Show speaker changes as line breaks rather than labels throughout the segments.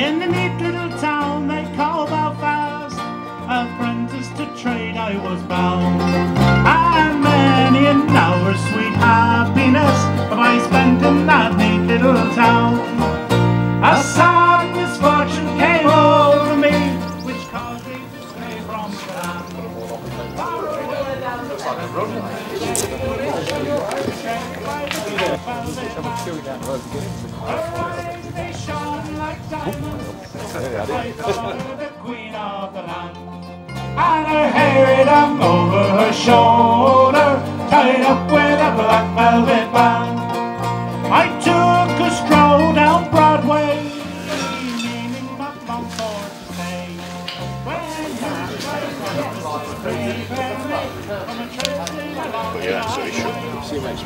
In the neat little town they call Belfast, apprentice to trade I was bound. And many an hour sweet happiness have I spent in that neat little town. A sad misfortune came over me, which caused me to stray from the land. They shone like diamonds, I thought of the queen of the land. And her hair hung over her shoulder, tied up with a black velvet band. I took a stroll down Broadway, meaning not long for to stay. When from a train along she was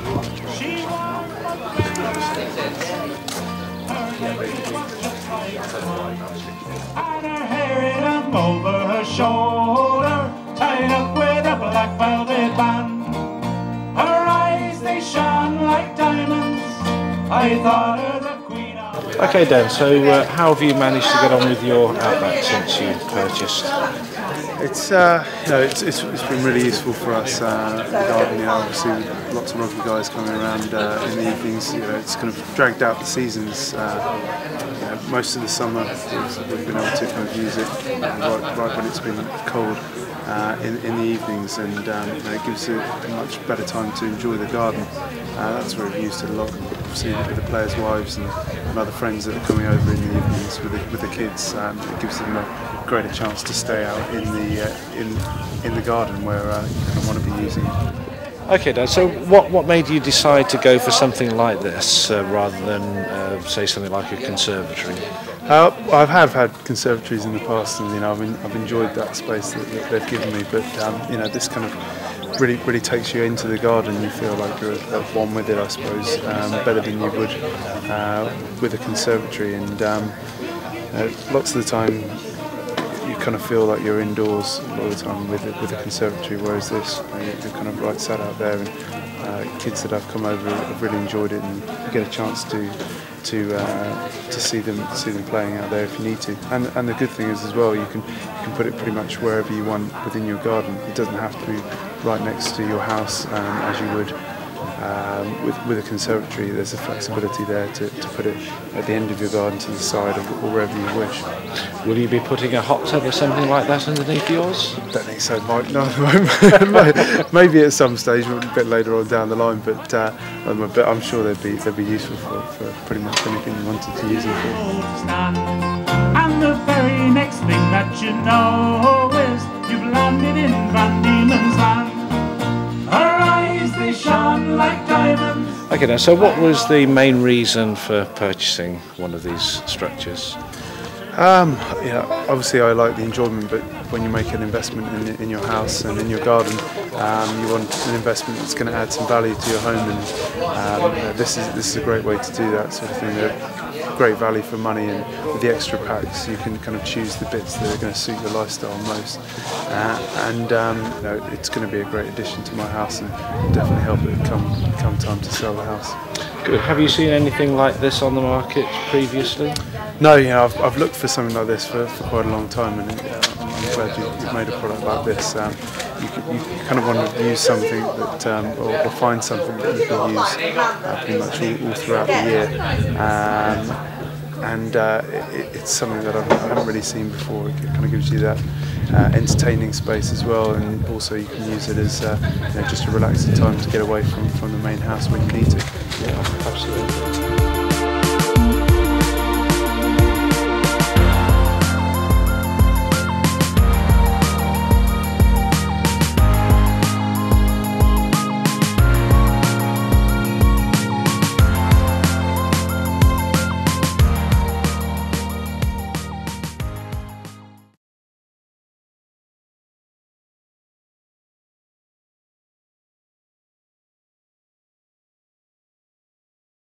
and her hair hung over her shoulder, tied up with a black velvet band. Her eyes, they shone like diamonds, I thought her the queen of...
Okay Dan, so how have you managed to get on with your Outback since you purchased?
It's it's been really useful for us. The garden, obviously with lots of rugby guys coming around in the evenings. It's kind of dragged out the seasons. Most of the summer we've been able to kind of use it right when it's been cold in the evenings, and it gives it a much better time to enjoy the garden. That's where we've used it a lot. Obviously with the players' wives and other friends that are coming over in the evenings with the kids, it gives them a greater chance to stay out in the garden where you kind of want to be using it.
Okay Dan, so what made you decide to go for something like this rather than say something like a conservatory?
I have had conservatories in the past, and I've enjoyed that space that they've given me. But this kind of really takes you into the garden. You feel like you're at one with it, I suppose, better than you would with a conservatory. And lots of the time, you kind of feel like you're indoors a lot of the time with a conservatory, whereas this, you're kind of right sat out there, and kids that have come over have really enjoyed it, and you get a chance to see them playing out there if you need to. And the good thing is as well, you can put it pretty much wherever you want within your garden. It doesn't have to be right next to your house as you would with a conservatory. There's a flexibility there to put it at the end of your garden, to the side, or wherever you wish.
Will you be putting a hot tub or something like that underneath yours?
Don't think so, Mike. No, at the moment. Maybe at some stage, a bit later on down the line. But I'm sure they'd be useful for pretty much anything you wanted to use them for.
And the very next thing that you know is you've landed in Van Diemen's Land. Her eyes, they shone like diamonds.
Okay then, so what was the main reason for purchasing one of these structures?
Obviously I like the enjoyment, but when you make an investment in your house and in your garden, you want an investment that's going to add some value to your home, and this is a great way to do that sort of thing. Great value for money, and with the extra packs you can kind of choose the bits that are going to suit your lifestyle most, it's going to be a great addition to my house, and definitely help it come time to sell the house.
Good. Have you seen anything like this on the market previously?
No, I've looked for something like this for quite a long time, and I'm glad you've made a product like this. You kind of want to use something that, or find something that you can use pretty much all throughout the year. It's something that I haven't really seen before. It kind of gives you that entertaining space as well, and also you can use it as just a relaxing time to get away from the main house when you need to.
Yeah, absolutely.